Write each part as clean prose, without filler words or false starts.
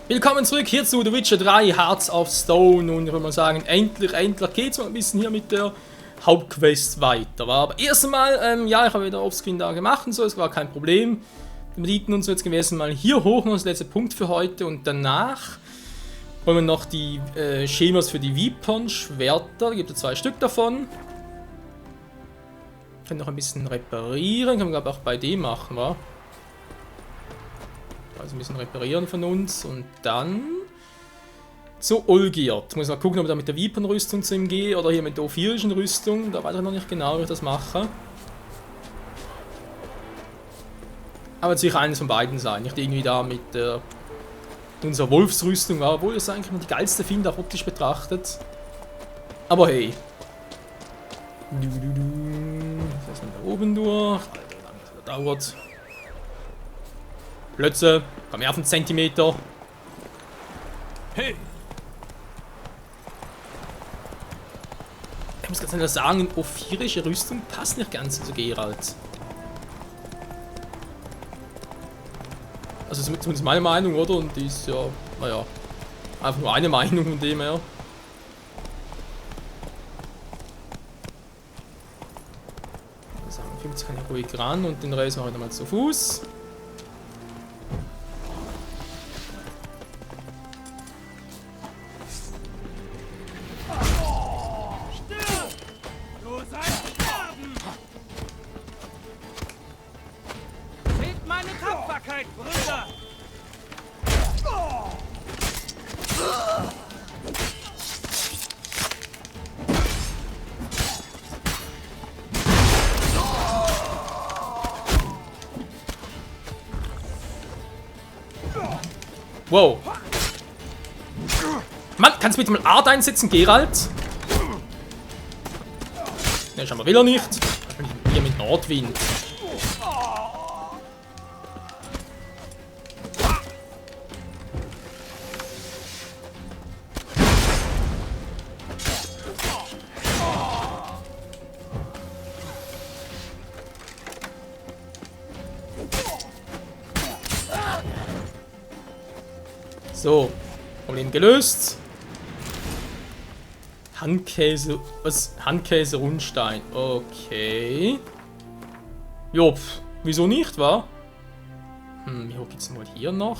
Willkommen zurück hier zu The Witcher 3 Hearts of Stone und ich würde mal sagen, endlich geht es mal ein bisschen hier mit der Hauptquest weiter. Aber erst einmal, ja, ich habe wieder Offscreen da gemacht und so, es war kein Problem. Wir bieten uns jetzt gewesen mal hier hoch, noch das letzte Punkt für heute und danach wollen wir noch die Schemas für die Vipern-Schwerter, da gibt es 2 Stück davon. Können noch ein bisschen reparieren, können wir glaube ich auch bei dem machen, wa? Also ein bisschen reparieren von uns und dann zu Olgierd. Ich muss mal gucken, ob ich da mit der Vipern-Rüstung zu ihm gehe oder hier mit der ophirischen Rüstung. Da weiß ich noch nicht genau, wie ich das mache. Aber es wird sicher eines von beiden sein. Nicht irgendwie da mit unserer Wolfsrüstung, obwohl ich es eigentlich noch die geilste finde, auch optisch betrachtet. Aber hey. Das ist da oben durch. Alter, wie lange das dauert. Plötze, komm her auf einen Zentimeter. Hey! Ich muss ganz ehrlich sagen, ophirische Rüstung passt nicht ganz zu Geralt. Also zumindest meine Meinung, oder? Und die ist ja, naja, einfach nur eine Meinung von dem her. Also 50 kann ich ruhig ran und den Rest mache ich nochmal zu Fuß. Brüder! Wow. Mann, kannst du bitte mal Art einsetzen, Geralt? Ne, scheinbar will er nicht. Hier mit Nordwind. So, Problem gelöst. Handkäse, was? Handkäse Rundstein, okay. Jo, wieso nicht, wa? Wie hoch geht's denn wohl hier noch?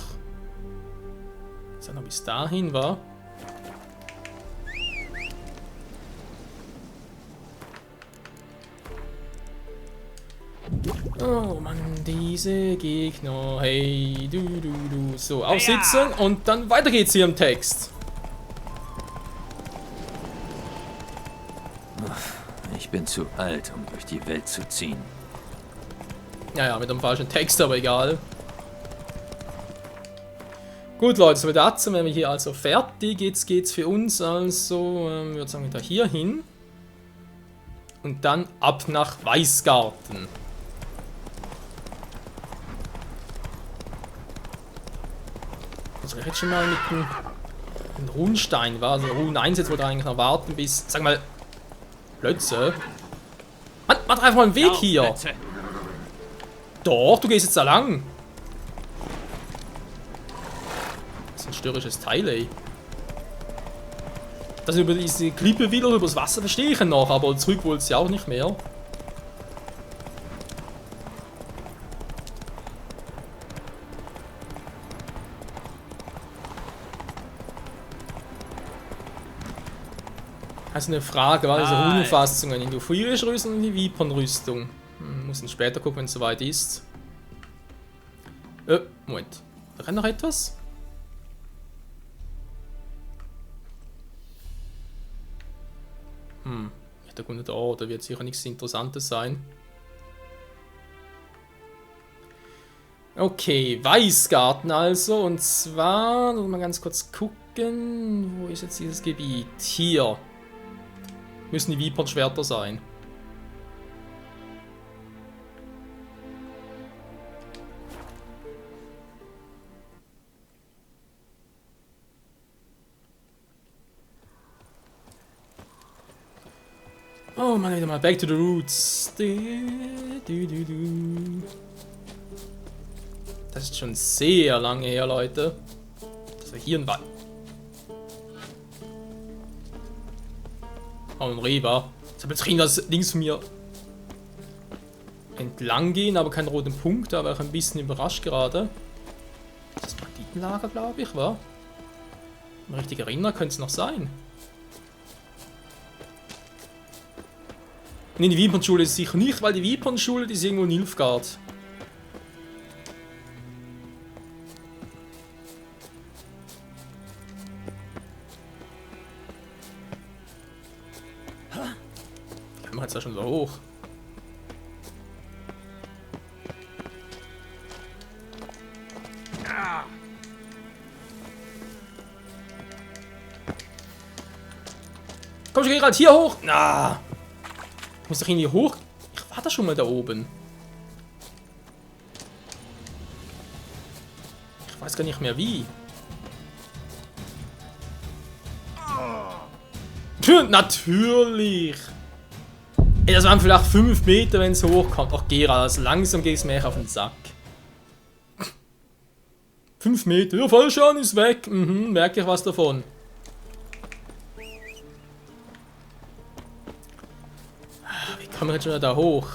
Ist ja noch bis dahin, wa? Oh Mann, diese Gegner. Hey, du. So, aufsitzen und dann weiter geht's hier im Text. Ich bin zu alt, um durch die Welt zu ziehen. Ja, mit dem falschen Text, aber egal. Gut, Leute, so dazu wären wir hier also fertig. Jetzt geht's für uns also, ich würde sagen, da hier hin. Und dann ab nach Weißgarten. Also ich hätte schon mal mit dem Runenstein, war also Runen einsetzt, wollte eigentlich noch warten bis, sag mal, Plötze. Mann, mach doch einfach mal einen Weg hier. Doch, du gehst jetzt da lang. Das ist ein störrisches Teil, ey. Das über diese Klippe wieder oder übers Wasser verstehe ich noch, aber zurück wollte sie auch nicht mehr. Also eine Frage, was diese Runenfassungen in die ophirische Rüstung und die Vipern-Rüstung? Muss dann später gucken, wenn es soweit ist. Moment. Da rennt noch etwas? Hintergrund da, da wird sicher nichts Interessantes sein. Okay, Weißgarten also. Und zwar, mal ganz kurz gucken. Wo ist jetzt dieses Gebiet? Hier. Müssen die Vipern-Schwerter sein. Oh Mann, wieder mal back to the roots. Das ist schon sehr lange her, Leute. Das Also hier ein Wald. Oh, ein Reh war. Ich habe jetzt drin, dass links von mir entlang gehen, aber keinen roten Punkt. Da war ich ein bisschen überrascht gerade. Das ist das Banditenlager, glaube ich, war. Wenn ich mich richtig erinnere, könnte es noch sein. Nee, die Wiepernschule ist sicher nicht, weil die Wiepernschule, die ist irgendwo in Nilfgaard. Kommen wir jetzt ja schon da hoch. Komm schon, Gerald, hier hoch! Na! Ich muss doch irgendwie hoch. Ich war da schon mal da oben. Ich weiß gar nicht mehr wie. Natürlich! Ey, das waren vielleicht 5 Meter, wenn es hochkommt. Ach, Gerald, also langsam geht es mir auf den Sack. 5 Meter, ja, Fallschaden ist weg. Merke ich was davon. Wie kommen wir jetzt schon da hoch?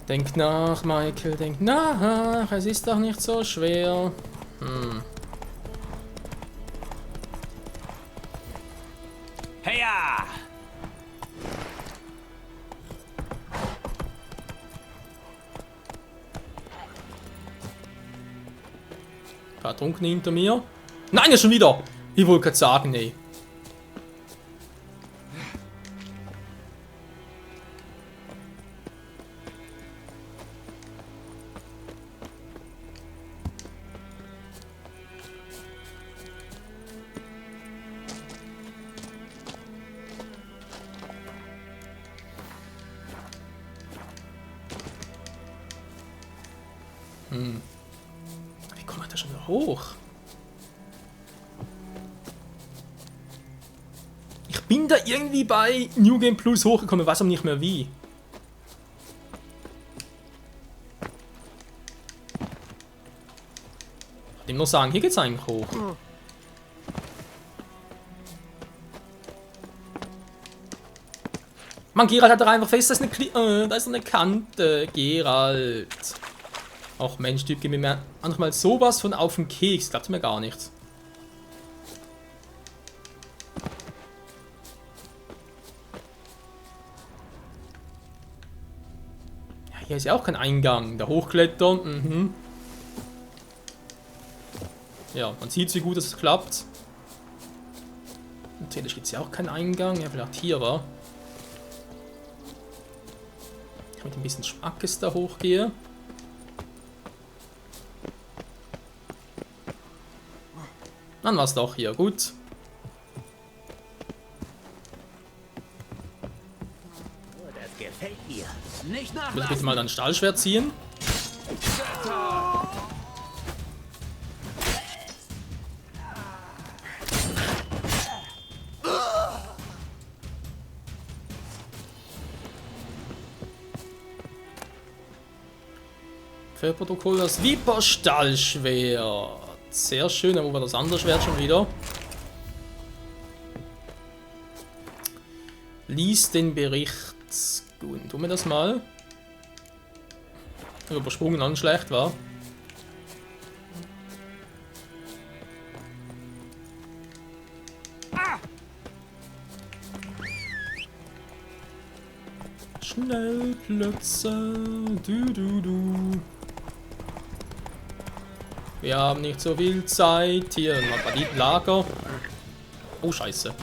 Denk nach, Michael, denk nach. Es ist doch nicht so schwer. Heya! Ein paar Trunkene hinter mir. Nein, ja schon wieder! Ich wollte gerade sagen, nee. Wie kommt man da schon wieder hoch? Ich bin da irgendwie bei New Game Plus hochgekommen, weiß aber nicht mehr wie. Ich kann nur sagen, hier geht's eigentlich hoch. Mann, Gerald hat da einfach fest, da ist eine Kante, Gerald. Auch Mensch, Typ, gib mir manchmal sowas von auf den Keks. Glaubt mir gar nichts. Ja, hier ist ja auch kein Eingang. Da hochklettern. Ja, man sieht, wie gut es klappt. Natürlich gibt es ja auch keinen Eingang. Ja, vielleicht hier war. Ich mit ein bisschen Schmackes da hochgehe. Dann war es doch hier, gut. Das gefällt mir. Nicht Ich will nachlassen! bitte mal ein Stahlschwert ziehen. Fehlprotokoll, das Viper-Stahlschwert. Sehr schön, aber wo war das andere Schwert schon wieder? Lies den Bericht. Gut, tun wir das mal. Übersprungen an, schlecht war. Schnellplätze. Du. Wir haben nicht so viel Zeit. Hier ein Banditenlager. Oh, scheiße.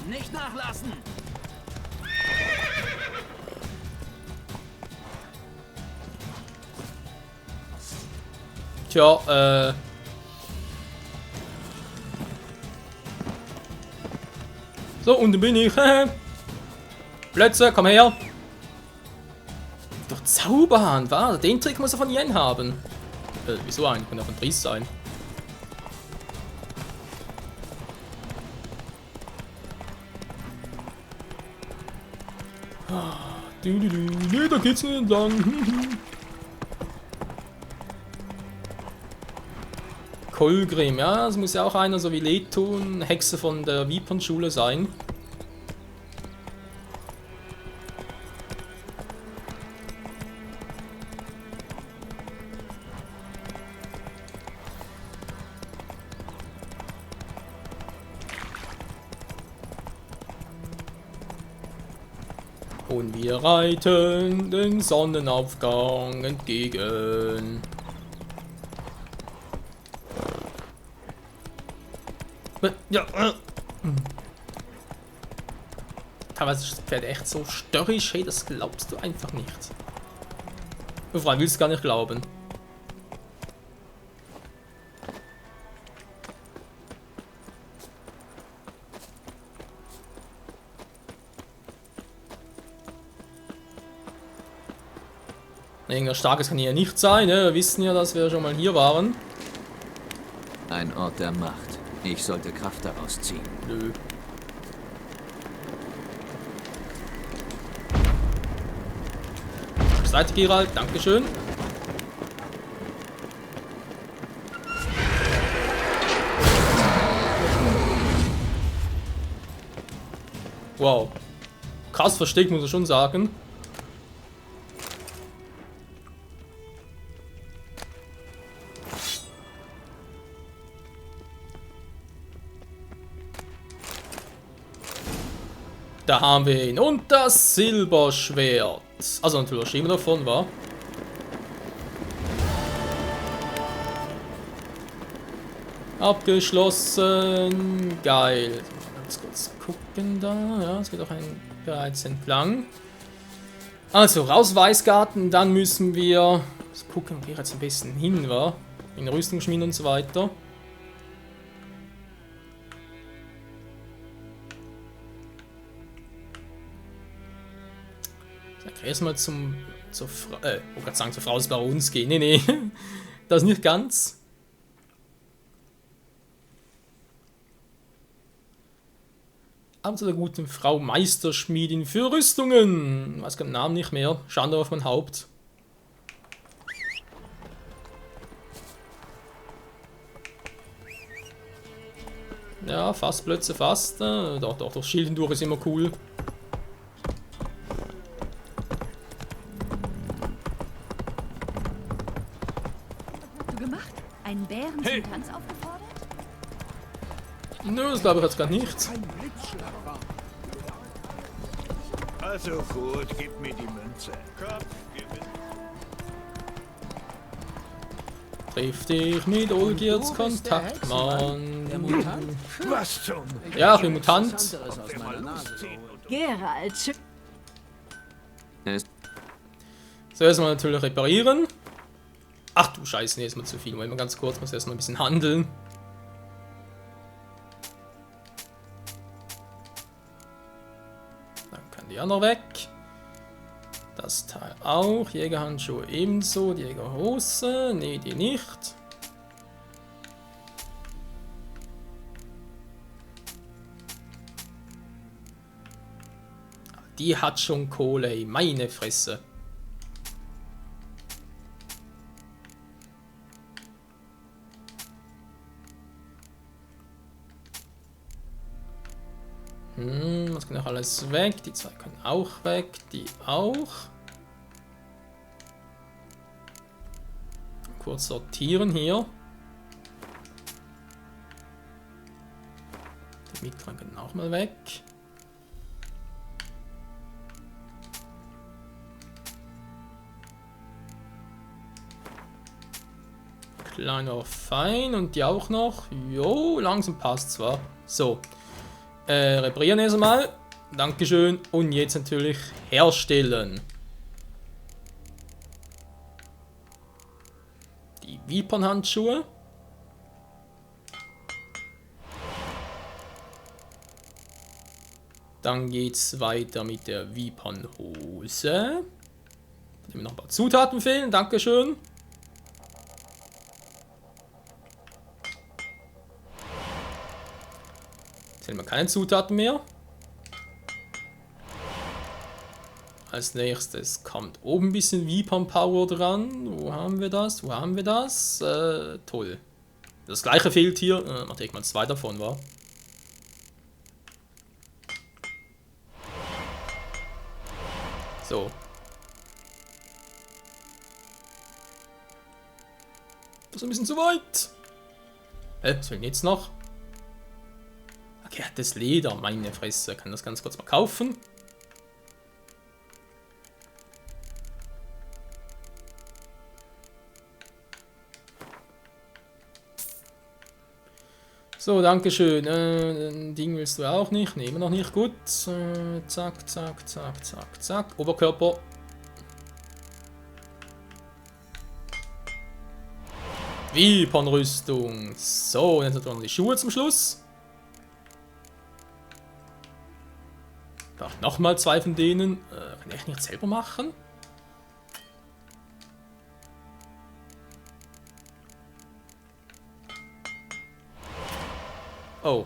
Nicht nachlassen! Tja, So, unten bin ich. Plätze, komm her. Doch Zauberhand, war? Den Trick muss er von Yen haben. Wieso eigentlich? Kann er von Dries sein. Nee, da geht's nicht entlang. Kolgrim, ja, das muss ja auch einer so wie Leto, ein Hexe von der Vipern-Schule sein. Und wir reiten den Sonnenaufgang entgegen. Ja. Teilweise ist das Pferd echt so störrisch, hey, das glaubst du einfach nicht. Vor allem willst du gar nicht glauben. Irgendwas Starkes kann hier nicht sein, ne? Wir wissen ja, dass wir schon mal hier waren. Ein Ort der Macht. Ich sollte Kraft daraus ziehen. Nö. Seite Geralt, dankeschön. Wow. Krass versteckt, muss ich schon sagen. Da haben wir ihn. Und das Silberschwert. Also natürlich immer davon, war. Abgeschlossen. Geil. Ganz kurz gucken da. Ja, es geht auch bereits entlang. Also, raus Weißgarten. Dann müssen wir gucken, wo wir jetzt am besten hin war. In Rüstungsschmieden und so weiter. Erstmal zur Frau des Barons gehen. Nee, das nicht ganz. Aber zu der guten Frau Meisterschmiedin für Rüstungen. Ich weiß den Namen nicht mehr. Schande auf mein Haupt. Ja, fast Blötze, fast. Doch, das Schild hindurch ist immer cool. Einen Bären zum Tanz aufgefordert? Nö, das glaube ich jetzt gar nicht. Also gut, gib mir die Münze. Triff dich mit Olgirds Kontakt, Mann. Der Mutant? Was zum... Ja, ich bin Mutant. Anderes aus meiner Nase. Geralt, So, erstmal natürlich reparieren. Ach du Scheiße, nee, ist mal zu viel. Moment mal ganz kurz, muss erstmal ein bisschen handeln. Dann kann die auch noch weg. Das Teil auch. Jägerhandschuhe ebenso. Die Jägerhose. Nee, die nicht. Die hat schon Kohle, ey. Meine Fresse. Das kann auch alles weg. Die zwei können auch weg. Die auch. Kurz sortieren hier. Die mittleren können auch mal weg. Kleiner fein und die auch noch. Jo, langsam passt zwar. So. Reparieren erstmal. Dankeschön. Und jetzt natürlich herstellen. Die Vipernhandschuhe. Dann geht's weiter mit der Vipernhose. Dem noch ein paar Zutaten fehlen. Dankeschön. Jetzt haben wir keine Zutaten mehr. Als nächstes kommt oben ein bisschen Weapon Power dran. Wo haben wir das? Wo haben wir das? Toll. Das gleiche fehlt hier. Mach ich mal 2 davon, war. So. Das ist ein bisschen zu weit. Was will ich jetzt noch? Okay, das Leder, meine Fresse. Kann das ganz kurz mal kaufen. So, dankeschön. Ein Ding willst du auch nicht. Nehmen wir noch nicht. Gut. Zack, zack, zack, zack, zack. Oberkörper. Weapon-Rüstung. So, jetzt hat man die Schuhe zum Schluss. Nochmal 2 von denen. Kann ich nicht selber machen? Oh.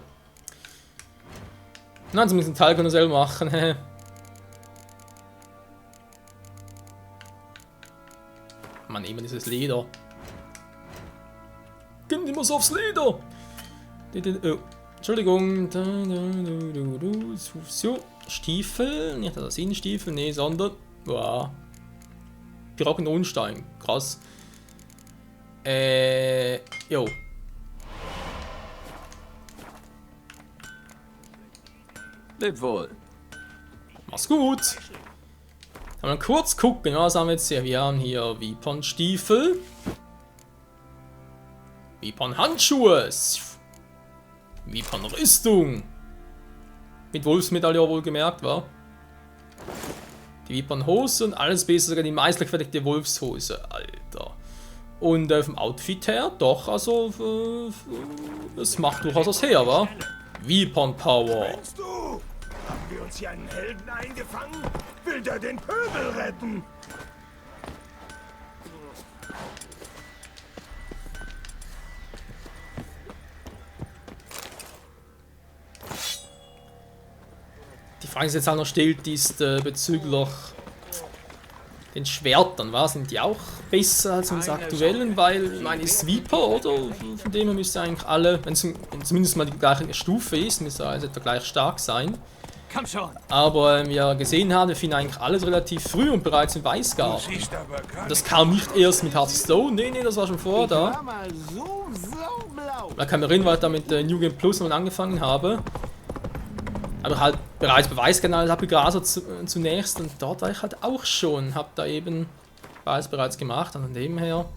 Nein, zumindest einen Teil können wir selber machen. Man, nehmen dieses Leder. Gehen die muss aufs Leder! Oh. Entschuldigung. So. Stiefel. Nicht das Innenstiefel, nee, sondern. Wow. Pirockenunstein. Krass. Jo. Leb wohl. Mach's gut. Mal kurz gucken, was haben wir jetzt hier? Wir haben hier Weapon-Stiefel. Weapon-Handschuhe. Weapon-Rüstung. Mit Wolfsmedaillon wohl gemerkt, war. Die Weapon-Hose und alles besser, sogar die meistergefertigte Wolfshose, Alter. Und vom Outfit her, doch, also, es macht durchaus was her, wa? Weapon-Power. Meinst du? Haben wir uns hier einen Helden eingefangen? Will der den Pöbel retten? Die Frage ist jetzt auch noch stellt, ist bezüglich den Schwertern, was? Sind die auch besser als unsere aktuellen? Weil, ich meine, ist Sweeper, oder? Von dem her müsste eigentlich alle, wenn zumindest mal die gleiche Stufe ist, müsste also etwa gleich stark sein. Komm schon. Aber wie wir gesehen haben, wir finden eigentlich alles relativ früh und bereits im Weißgarten. Siehst aber gar Das kam nicht erst mit Hearthstone, nee, das war schon vor da. mal so blau. Da kann ich mich erinnern, weil ich da mit New Game Plus mal angefangen habe. Aber halt bereits bei Weißkanal abgegrasert zunächst und dort war ich halt auch schon. Hab da eben beides bereits gemacht und von dem her.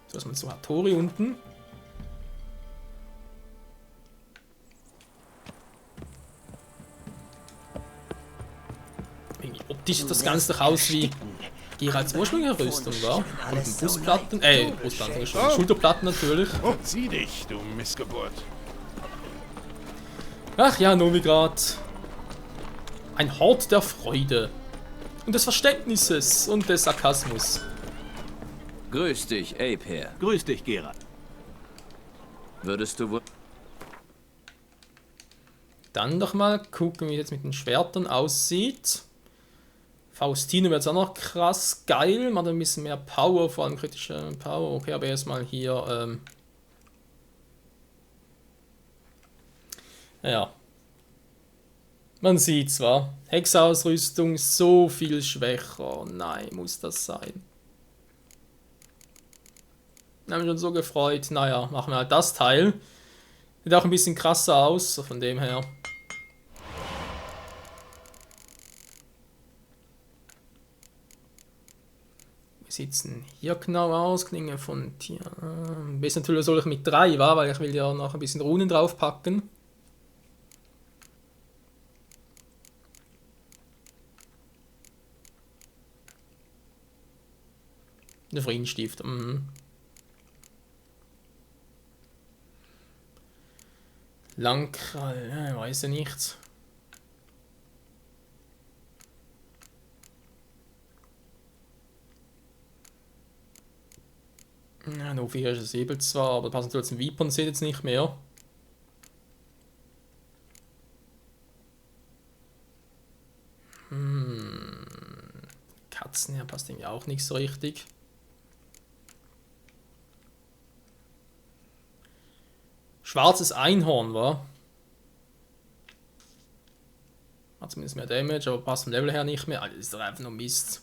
So, erstmal zu Hattori unten. Irgendwie optisch sieht das Ganze doch aus wie Geralds ursprüngliche Rüstung, war? Und Brustplatten, Brustplatten, Schulterplatten natürlich. Oh, zieh dich, du Missgeburt. Ach ja, Novigrad. Ein Hort der Freude. Und des Verständnisses und des Sarkasmus. Grüß dich, Ape. Grüß dich, Geralt. Würdest du wohl... Dann doch mal gucken, wie es jetzt mit den Schwertern aussieht. Faustino wird jetzt auch noch krass geil. Man hat ein bisschen mehr Power, vor allem kritische Power. Okay, aber erstmal hier. Ja. Man sieht zwar. Hexausrüstung so viel schwächer. Nein, muss das sein. Ich habe mich schon so gefreut. Naja, machen wir halt das Teil. Sieht auch ein bisschen krasser aus, von dem her. Wie sieht es denn hier genau aus? Klinge von Tier. Am besten natürlich soll ich mit 3, war, weil ich will ja noch ein bisschen Runen draufpacken. Der Friedenstift. Langkrall, weiß ja nichts. Ja, no 4 ist es Säbel zwar, aber passt natürlich zum Weapon seht jetzt nicht mehr. Herzen, ja, passt irgendwie auch nicht so richtig. Schwarzes Einhorn, war. Hat zumindest mehr Damage, aber passt vom Level her nicht mehr. Alter, das ist doch einfach nur Mist.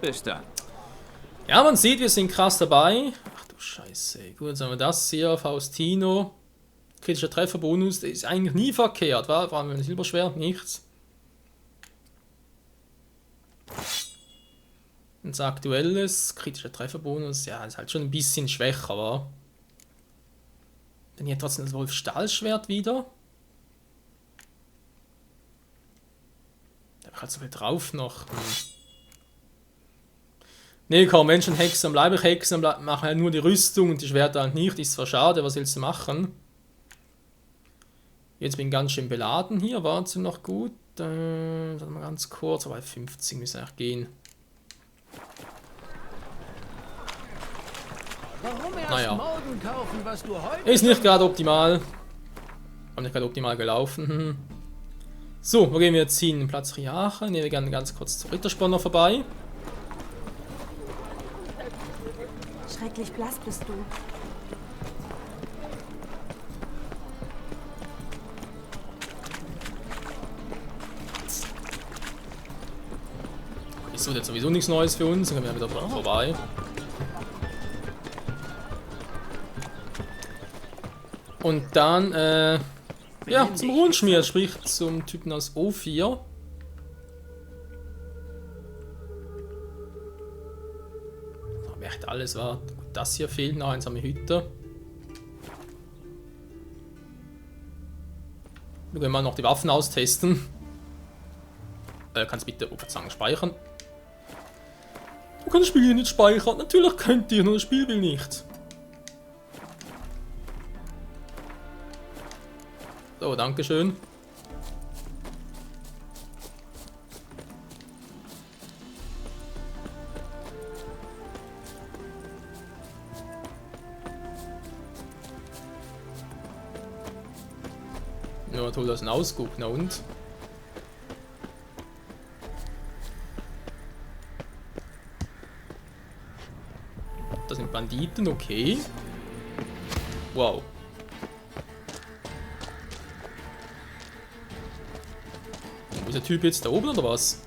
Bis dann. Ja, man sieht, wir sind krass dabei. Ach du Scheiße. Gut, jetzt haben wir das hier. Faustino. Kritischer Trefferbonus. Der ist eigentlich nie verkehrt, wa? Vor allem mit dem Silberschwert nichts. Unser aktuelles kritischer Trefferbonus. Ja, ist halt schon ein bisschen schwächer, wa? Dann hier trotzdem das Wolf-Stahlschwert wieder. Da habe ich halt so viel drauf noch. Ne, komm, Menschen hexen, bleibe ich hexen, machen halt nur die Rüstung und die Schwerter halt nicht. Ist zwar schade, was willst du machen? Jetzt bin ich ganz schön beladen hier, waren sie noch gut. Warte mal ganz kurz, aber bei 50 müssen wir gehen. Warum erst Naja. morgen kaufen, was du heute... Ist nicht gerade optimal. Haben nicht gerade optimal gelaufen. So, wo gehen wir jetzt hin? Platz Riache. Ne, wir gehen ganz kurz zu Rittersporn noch vorbei. Schrecklich blass bist du. Ist so jetzt sowieso nichts Neues für uns. Dann gehen wir wieder vorbei. Und dann, ja, zum Runenschmied, sprich zum Typen aus O4. Aber echt alles war. Gut, das hier fehlt noch, einsame Hütte. Wir können mal noch die Waffen austesten. Kannst bitte, oh Verzeihung, speichern. Du kannst das Spiel hier nicht speichern. Natürlich könnt ihr, nur das Spiel will nicht. So, dankeschön. Nur toll, das ein Ausguck, na und? Das sind Banditen, okay. Wow. Ist der Typ jetzt da oben oder was?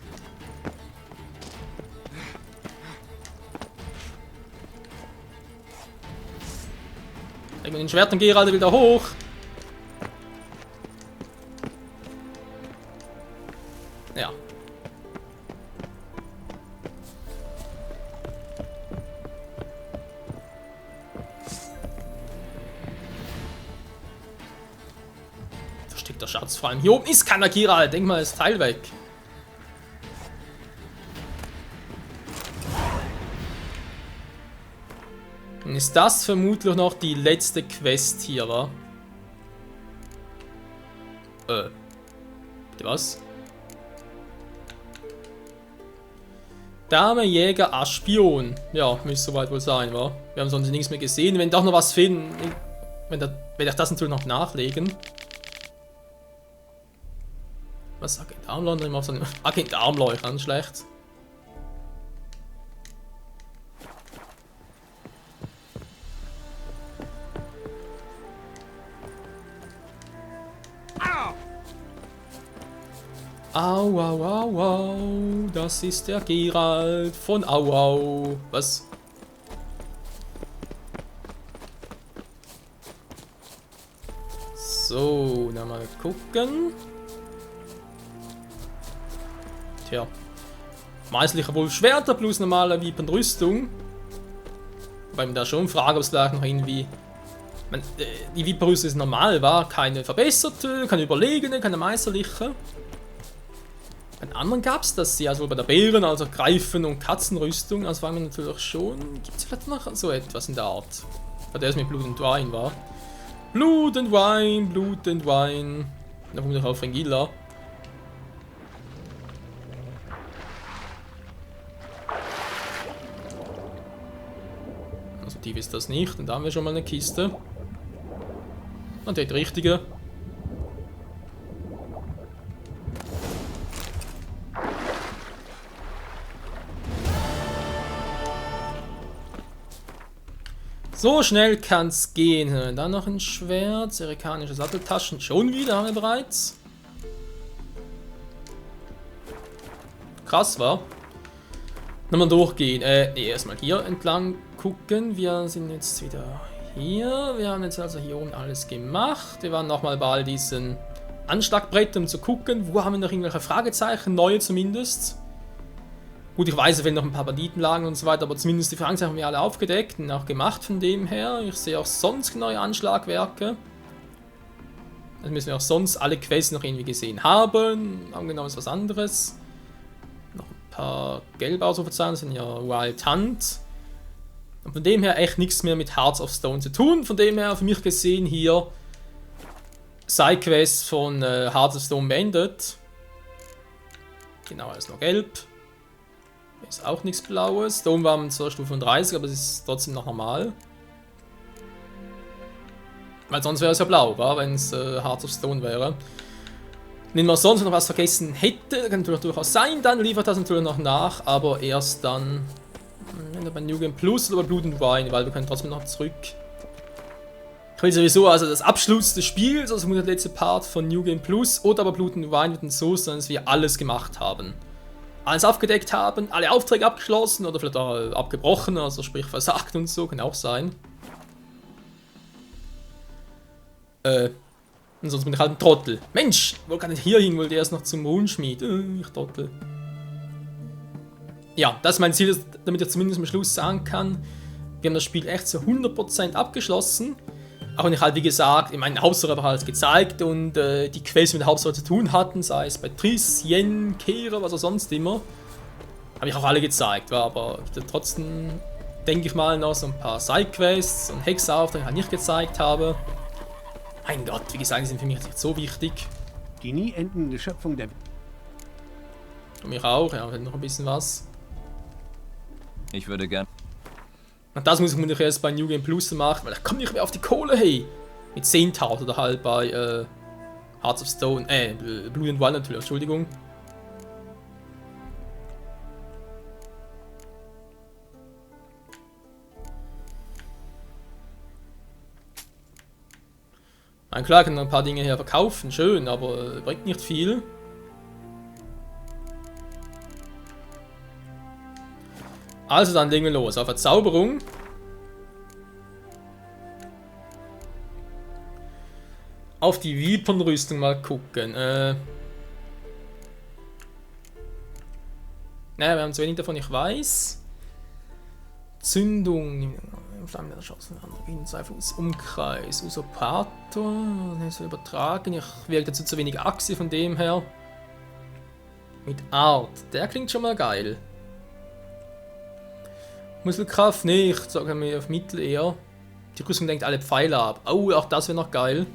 Leg mir den Schwert und geh gerade wieder hoch. Ja. Versteckter Schatz, vor allem hier oben ist keiner Kira. Denk mal, ist Teil weg. Dann ist das vermutlich noch die letzte Quest hier, wa? Bitte was? Dame, Jäger, Aspion. Ja, müsste soweit wohl sein, wa? Wir haben sonst nichts mehr gesehen. Wenn doch noch was finden, werde ich das natürlich noch nachlegen. Was? Agent Armleuchter? Immer auf so einen Agent Armleuchter, ganz schlecht. Au, au, au, au. Das ist der Geralt von Au, au. Was? So, dann mal gucken. Tja. Meißlicher Wolfschwerter plus normale Viper-Rüstung. Wobei man da schon frage, ob es gleich noch irgendwie... die Viper-Rüstung ist normal, war keine verbesserte, keine überlegene, keine meisterliche. Bei den anderen gab es das ja, so bei der Bären, also Greifen- und Katzenrüstung, also war man natürlich schon... Gibt es vielleicht noch so etwas in der Art? Bei der es mit Blut und Wein war. Blut und Wein, Blut und Wein. Da kommt noch auf Fringilla. definitiv ist das nicht. Und da haben wir schon mal eine Kiste. Und die richtige. So schnell kann's gehen. Dann noch ein Schwert, serikanische Satteltaschen. Schon wieder haben wir bereits. Krass, war. Nochmal durchgehen. Erstmal hier entlang gucken. Wir sind jetzt wieder hier. Wir haben jetzt also hier oben alles gemacht. Wir waren nochmal bei all diesen Anschlagbrett, um zu gucken, wo haben wir noch irgendwelche Fragezeichen, neue zumindest. Gut, ich weiß, wenn noch ein paar Banditen lagen und so weiter, aber zumindest die Fragezeichen haben wir alle aufgedeckt und auch gemacht von dem her. Ich sehe auch sonst neue Anschlagwerke. Also müssen wir auch sonst alle Quests noch irgendwie gesehen haben. Angenommen ist was anderes. Noch ein paar gelbe Ausrufezeichen, sind ja Wild Hunt. Und von dem her echt nichts mehr mit Hearts of Stone zu tun. Von dem her für mich gesehen hier Sidequests von Hearts of Stone beendet. Genau, alles noch gelb. Ist auch nichts Blaues. Da oben waren wir zur Stufe 30, aber es ist trotzdem noch normal. Weil sonst wäre es ja blau, wenn es Hearts of Stone wäre. Wenn man sonst noch was vergessen hätte, kann natürlich durchaus sein, dann liefert das natürlich noch nach, aber erst dann bei New Game Plus oder bei Blood and Wine, weil wir können trotzdem noch zurück. Ich will sowieso, also das Abschluss des Spiels, also der letzte Part von New Game Plus oder aber Blood and Wine wird dann so sein, dass wir alles gemacht haben. Alles aufgedeckt haben, alle Aufträge abgeschlossen oder vielleicht auch abgebrochen, also sprich versagt und so, kann auch sein. Und sonst bin ich halt ein Trottel. Mensch, wo kann ich hier hin, wollte erst noch zum Mondschmied. Ich Trottel. Ja, das ist mein Ziel, damit ich zumindest am Schluss sagen kann, wir haben das Spiel echt zu 100% abgeschlossen. Auch wenn ich halt, wie gesagt, in meinen Hauptstory habe alles gezeigt und die Quests mit der Hauptstory zu tun hatten, sei es bei Triss, Yen, Kehra, was auch sonst immer, habe ich auch alle gezeigt. Aber trotzdem denke ich mal noch so ein paar Sidequests und Hexeraufträge, die ich halt nicht gezeigt habe. Mein Gott, wie gesagt, die sind für mich nicht so wichtig. Die nie endende Schöpfung der... Für mich auch, ja, noch ein bisschen was. Ich würde gern... Und das muss ich mir erst bei New Game Plus machen, weil ich komme nicht mehr auf die Kohle, hey. Mit 10.000 oder halt bei Hearts of Stone, Blood and Wine natürlich, Entschuldigung. Nein, klar, kann man ein paar Dinge hier verkaufen, schön, aber bringt nicht viel. Also dann legen wir los. Auf Verzauberung. Auf die Weapon-Rüstung mal gucken. Naja, wir haben zu wenig davon, ich weiß. Zündung. Flammender Schatten, in 2 Fuß Umkreis. Usurpator. Das soll übertragen. Ich wirke dazu zu wenig Achse von dem her. Mit Art. Der klingt schon mal geil. Muskelkraft, nee, ich sage mir auf Mittel eher. Die Rüstung denkt alle Pfeile ab. Oh, auch das wäre noch geil.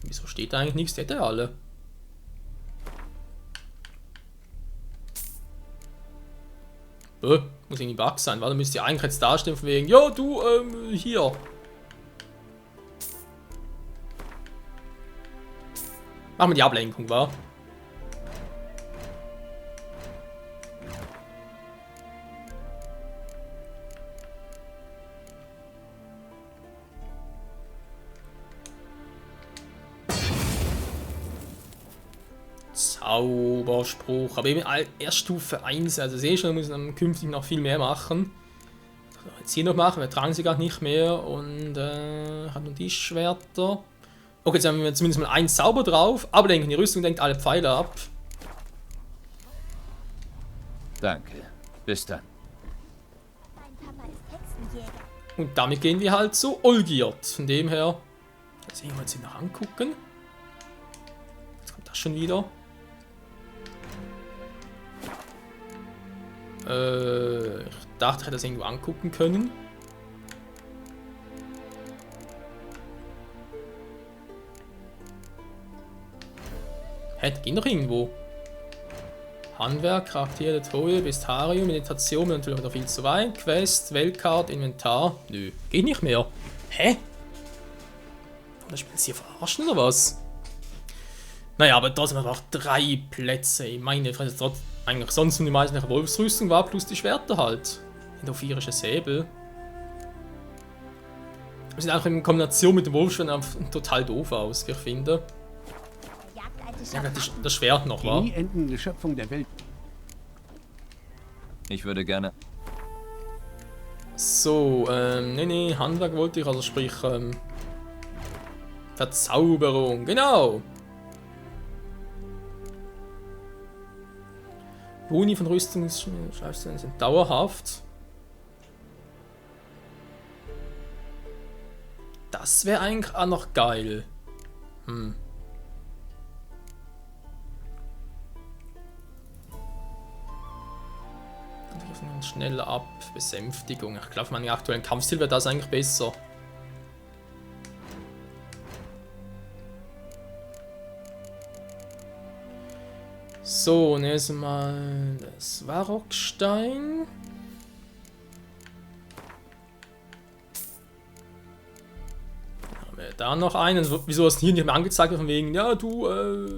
Wieso steht da eigentlich nichts? Der hätte alle. Muss irgendwie Bug sein, weil da müsst ihr eigentlich jetzt dastehen von wegen, ja, du, hier. Machen wir die Ablenkung, wa? Zauberspruch, aber eben erst Stufe 1, also sehe schon, wir müssen dann künftig noch viel mehr machen. Jetzt hier noch machen, wir tragen sie gar nicht mehr und hat nur die Schwerter. Okay, jetzt haben wir zumindest mal einen Zauber drauf, aber denken, die Rüstung denkt alle Pfeile ab. Danke. Bis dann. Mein Papa ist Hexenjäger. Und damit gehen wir halt zu Olgierd. Von dem her, das sehen wir uns hier noch angucken. Jetzt kommt das schon wieder. Ich dachte, ich hätte das irgendwo angucken können. Geht noch irgendwo. Handwerk, Charaktere, Treue, Bestarium, Meditation, natürlich noch viel zu weit. Quest, Weltkarte, Inventar. Nö, geht nicht mehr. Hä? Das Spiel ist hier verarschen oder was? Naja, aber trotzdem einfach 3 Plätze. Ich meine, eigentlich sonst die meisten nach Wolfsrüstung war, plus die Schwerter halt. Und ophirische Säbel. Das sieht auch in Kombination mit dem Wolfsschwert total doof aus, wie ich finde. Ja, das Schwert noch, Die wa? nie endende Schöpfung der Welt. Ich würde gerne... So, nee, Handwerk wollte ich, also sprich, Verzauberung, genau! Boni von Rüstungsschleifsteinen sind dauerhaft. Das wäre eigentlich auch noch geil. Schnell ab, Besänftigung. Ich glaube, meinen aktuellen Kampfstil wäre das eigentlich besser. So, nächstes Mal das Warrockstein. Haben wir da noch einen? Wieso hast du hier nicht mehr angezeigt? Von wegen, ja, du,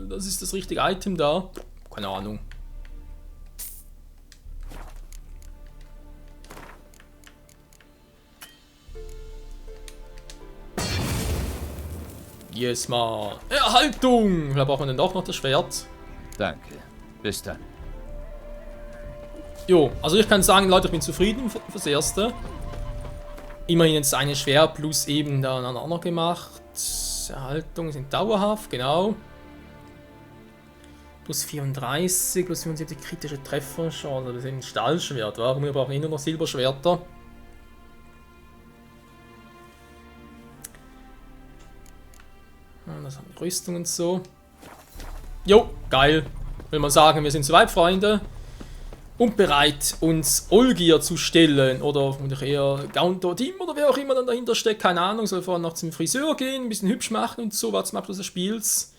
das ist das richtige Item da. Keine Ahnung. Yes, mal. Erhaltung! Da braucht man dann doch noch das Schwert. Danke. Bis dann. Jo, also ich kann sagen, Leute, ich bin zufrieden fürs Erste. Immerhin jetzt eine Schwert plus eben da aneinander gemacht. Erhaltungen sind dauerhaft, genau. Plus 34, plus 75 kritische Treffer schon. Das ist ein Stahlschwert, warum? Wir brauchen nur noch Silberschwerter. Das haben die Rüstungen und so. Jo, geil. Will man sagen, wir sind soweit, Freunde. Und bereit, uns Olgier zu stellen. Oder vermutlich eher Gaunter Team oder wer auch immer dann dahinter steckt. Keine Ahnung, soll vorher noch zum Friseur gehen, ein bisschen hübsch machen und so, was zum Abschluss des Spiels.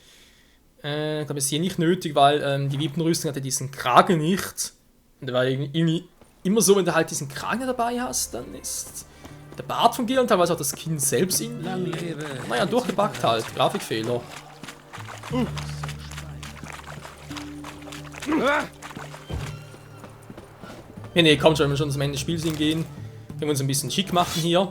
Ich glaube, es ist hier nicht nötig, weil die Wiepenrüstung hatte diesen Kragen nicht. Und der war irgendwie immer so, wenn du halt diesen Kragen dabei hast, dann ist der Bart von Gear und teilweise auch das Skin selbst irgendwie, naja, durchgepackt halt. Grafikfehler. Nee, komm schon, wenn wir schon zum Ende des Spiels hingehen. Können wir uns ein bisschen schick machen hier.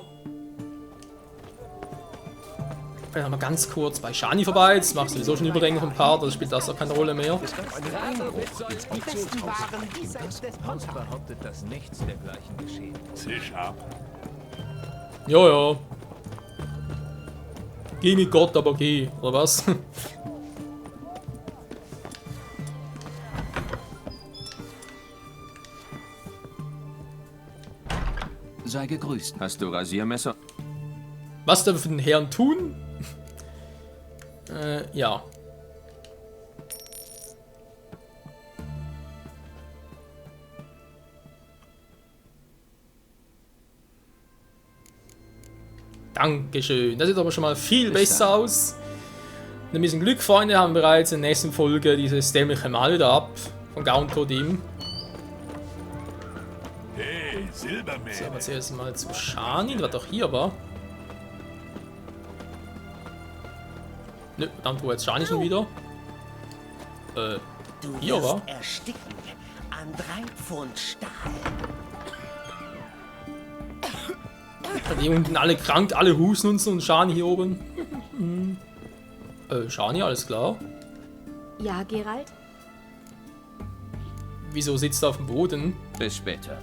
Vielleicht haben wir ganz kurz bei Shani vorbei. Jetzt machst du sowieso schon Übergänge vom Part, das spielt das auch keine Rolle mehr. Die besten Waren diesseits des Pontars. Behauptet, dass nichts dergleichen geschehen. Zisch ab. Ja. Geh mit Gott, aber geh, oder was? Sei gegrüßt. Hast du Rasiermesser? Was darf für den Herrn tun? Ja. Dankeschön. Das sieht aber schon mal viel besser aus. Mit ein bisschen Glück, Freunde, haben wir bereits in der nächsten Folge dieses dämliche Mal wieder ab. Von Gaunter Team. Hey, Silberman. So, aber zuerst mal zu Shani, der doch hier war. Nö, verdammt, wo jetzt Shani schon wieder? Du Hier wirst war? ersticken an 3 Pfund Stahl. Die unten alle krank, alle husten und so und Shani hier oben. Shani, alles klar. Ja, Geralt? Wieso sitzt er auf dem Boden? Bis später.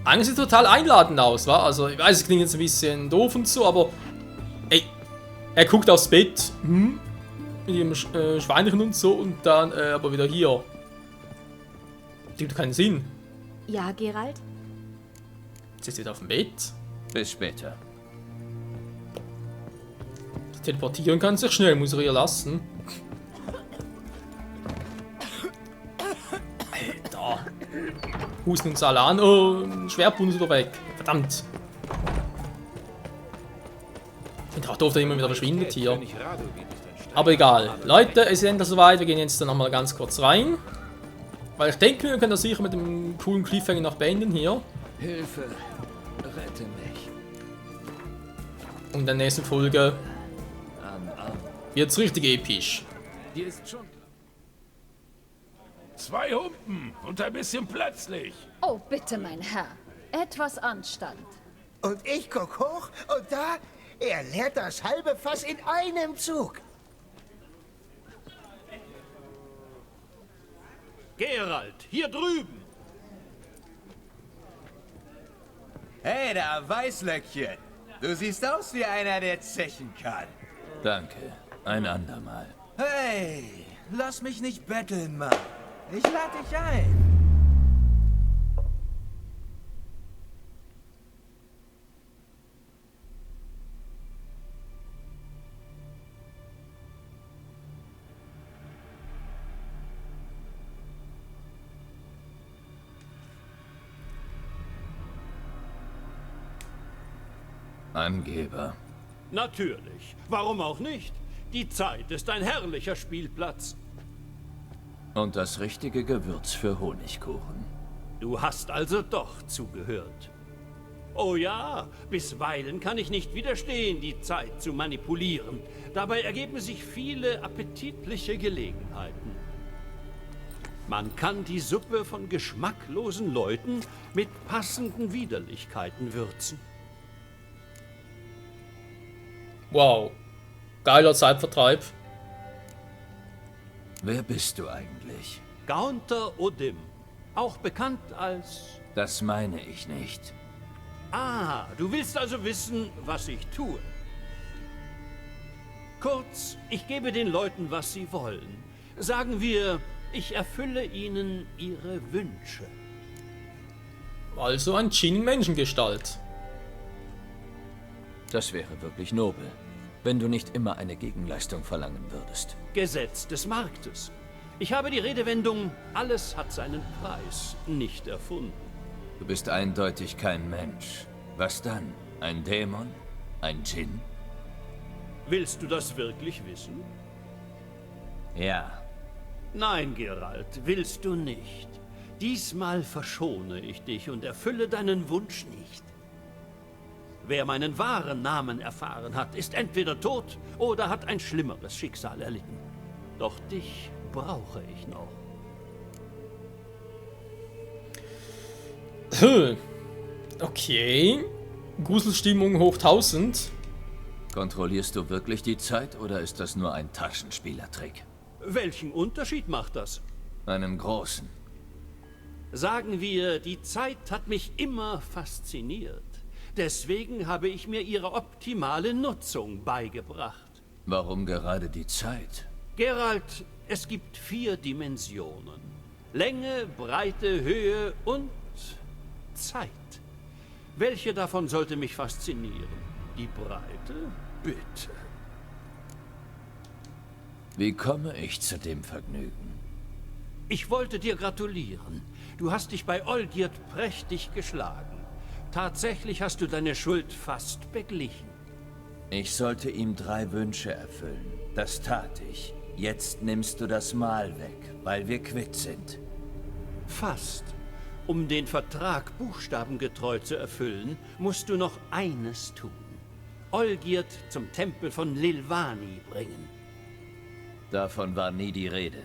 Eigentlich sieht total einladend aus, wa? Also, ich weiß, es klingt jetzt ein bisschen doof und so, aber... Ey, er guckt aufs Bett. Mit ihrem Schweinchen und so und dann aber wieder hier. Das gibt keinen Sinn. Ja, Geralt? Sitzt wieder auf dem Bett. Bis später. Teleportieren kann sich schnell, muss er ihr lassen. Alter. Husten und Salan. Oh, Schwertbund ist wieder weg. Verdammt. Ich finde auch doof, der immer wieder verschwindet hier. Aber egal. Leute, es ist endlich soweit. Wir gehen jetzt dann nochmal ganz kurz rein. Weil ich denke, wir können das sicher mit dem coolen Cliffhanger noch beenden hier. Hilfe, rette mich. Und in der nächsten Folge Arm. wird's richtig episch. Hier ist schon... 2 Humpen und ein bisschen plötzlich. Oh, bitte, mein Herr. Etwas Anstand. Und ich guck hoch und da, er leert das halbe Fass in einem Zug. Geralt, hier drüben. Hey, da Weißlöckchen. Du siehst aus wie einer, der zechen kann. Danke, ein andermal. Hey, lass mich nicht betteln, Mann. Ich lade dich ein. Angeber. Natürlich. Warum auch nicht? Die Zeit ist ein herrlicher Spielplatz. Und das richtige Gewürz für Honigkuchen. Du hast also doch zugehört. Oh ja, bisweilen kann ich nicht widerstehen, die Zeit zu manipulieren. Dabei ergeben sich viele appetitliche Gelegenheiten. Man kann die Suppe von geschmacklosen Leuten mit passenden Widerlichkeiten würzen. Wow. Geiler Zeitvertreib. Wer bist du eigentlich? Gaunter Odim, auch bekannt als... Das meine ich nicht. Ah, du willst also wissen, was ich tue. Kurz, ich gebe den Leuten, was sie wollen. Sagen wir, ich erfülle ihnen ihre Wünsche. Also ein Djinn in Menschengestalt. Das wäre wirklich nobel, wenn du nicht immer eine Gegenleistung verlangen würdest. Gesetz des Marktes. Ich habe die Redewendung, alles hat seinen Preis, nicht erfunden. Du bist eindeutig kein Mensch. Was dann? Ein Dämon? Ein Djinn? Willst du das wirklich wissen? Ja. Nein, Geralt, willst du nicht. Diesmal verschone ich dich und erfülle deinen Wunsch nicht. Wer meinen wahren Namen erfahren hat, ist entweder tot oder hat ein schlimmeres Schicksal erlitten. Doch dich brauche ich noch. Okay. Gruselstimmung hoch 1000. Kontrollierst du wirklich die Zeit oder ist das nur ein Taschenspielertrick? Welchen Unterschied macht das? Einen großen. Sagen wir, die Zeit hat mich immer fasziniert. Deswegen habe ich mir ihre optimale Nutzung beigebracht. Warum gerade die Zeit? Geralt, es gibt 4 Dimensionen. Länge, Breite, Höhe und Zeit. Welche davon sollte mich faszinieren? Die Breite? Bitte. Wie komme ich zu dem Vergnügen? Ich wollte dir gratulieren. Du hast dich bei Olgierd prächtig geschlagen. Tatsächlich hast du deine Schuld fast beglichen. Ich sollte ihm 3 Wünsche erfüllen. Das tat ich. Jetzt nimmst du das Mal weg, weil wir quitt sind. Fast. Um den Vertrag buchstabengetreu zu erfüllen, musst du noch eines tun. Olgierd zum Tempel von Lilvani bringen. Davon war nie die Rede.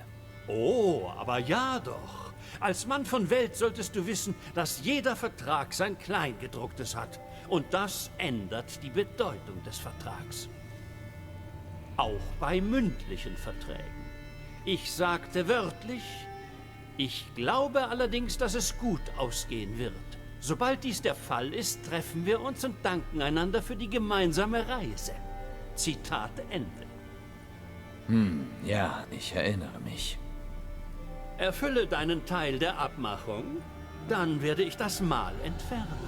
Oh, aber ja doch. Als Mann von Welt solltest du wissen, dass jeder Vertrag sein Kleingedrucktes hat. Und das ändert die Bedeutung des Vertrags. Auch bei mündlichen Verträgen. Ich sagte wörtlich, ich glaube allerdings, dass es gut ausgehen wird. Sobald dies der Fall ist, treffen wir uns und danken einander für die gemeinsame Reise. Zitat Ende. Ja, ich erinnere mich. Erfülle deinen Teil der Abmachung, dann werde ich das Mal entfernen.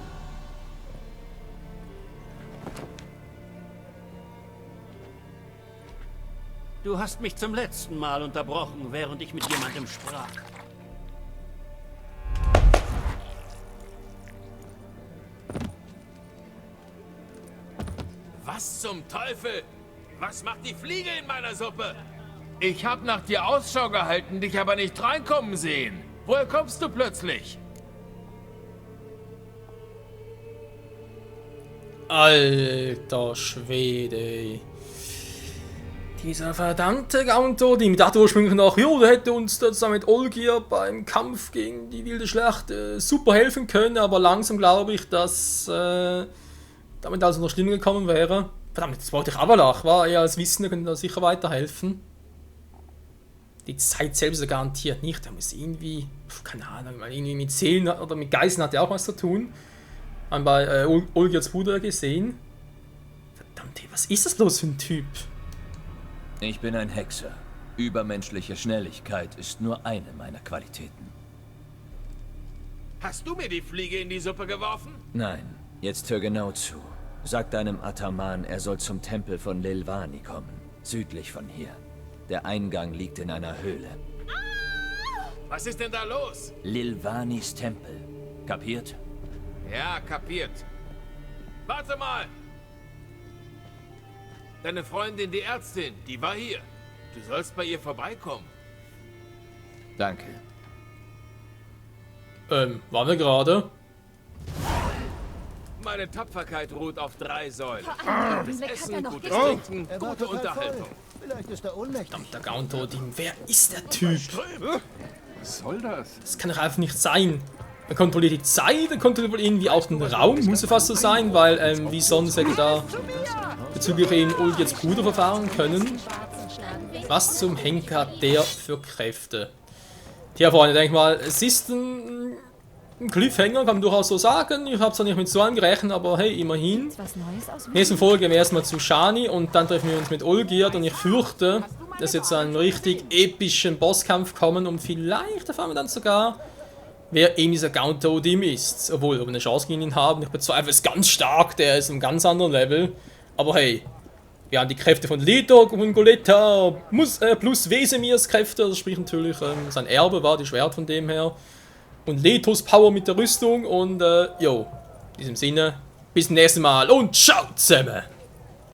Du hast mich zum letzten Mal unterbrochen, während ich mit jemandem sprach. Was zum Teufel? Was macht die Fliege in meiner Suppe? Ich hab nach dir Ausschau gehalten, dich aber nicht reinkommen sehen. Woher kommst du plötzlich? Alter Schwede. Dieser verdammte Gauntodim. Ich dachte ursprünglich noch, jo, der hätte uns zusammen mit Olgierd beim Kampf gegen die wilde Schlacht super helfen können, aber langsam glaube ich, dass damit also noch schlimmer gekommen wäre. Verdammt, jetzt brauchte ich Avalach, war er als Wissender, könnte da sicher weiterhelfen. Die Zeit selbst garantiert nicht, da muss irgendwie, keine Ahnung, irgendwie mit Seelen oder mit Geiseln hat er auch was zu tun. Haben bei Olgierds Bruder gesehen. Verdammt, was ist das los für ein Typ? Ich bin ein Hexer. Übermenschliche Schnelligkeit ist nur eine meiner Qualitäten. Hast du mir die Fliege in die Suppe geworfen? Nein, jetzt hör genau zu. Sag deinem Ataman, er soll zum Tempel von Lilvani kommen. Südlich von hier. Der Eingang liegt in einer Höhle. Was ist denn da los? Lilvanis Tempel. Kapiert? Ja, kapiert. Warte mal! Deine Freundin, die Ärztin, die war hier. Du sollst bei ihr vorbeikommen. Danke. Waren wir gerade? Meine Tapferkeit ruht auf 3 Säulen. Gutes Essen, noch gutes Trinken, Er war gute total Unterhaltung. voll. Vielleicht ist er ohnmächtig. Verdammter Gauntodim, wer ist der Typ? Was soll das? Das kann doch einfach nicht sein. Er kontrolliert die Zeit, er kontrolliert wohl irgendwie auch den Raum, muss ja fast so sein, weil wie sonst hätte da bezüglich eben Olgierds Bruder verfahren können. Was zum Henker hat der für Kräfte? Tja, Freunde, denke mal, es ist ein Cliffhanger, kann man durchaus so sagen. Ich habe zwar nicht mit so einem gerechnet, aber hey, immerhin. Nächste Folge gehen wir erstmal zu Shani und dann treffen wir uns mit Olgierd und ich fürchte, dass jetzt einen richtig epischen Bosskampf kommen und vielleicht erfahren wir dann sogar, wer eben dieser Gauntodim ist. Obwohl, ob wir eine Chance gegen ihn haben, ich bezweifle es ganz stark, der ist einem ganz anderen Level. Aber hey, wir haben die Kräfte von Leto und Goletta plus Wesemirs Kräfte, das sprich natürlich sein Erbe war, die Schwert von dem her. Und Letos Power mit der Rüstung und jo, in diesem Sinne, bis zum nächsten Mal und ciao zusammen!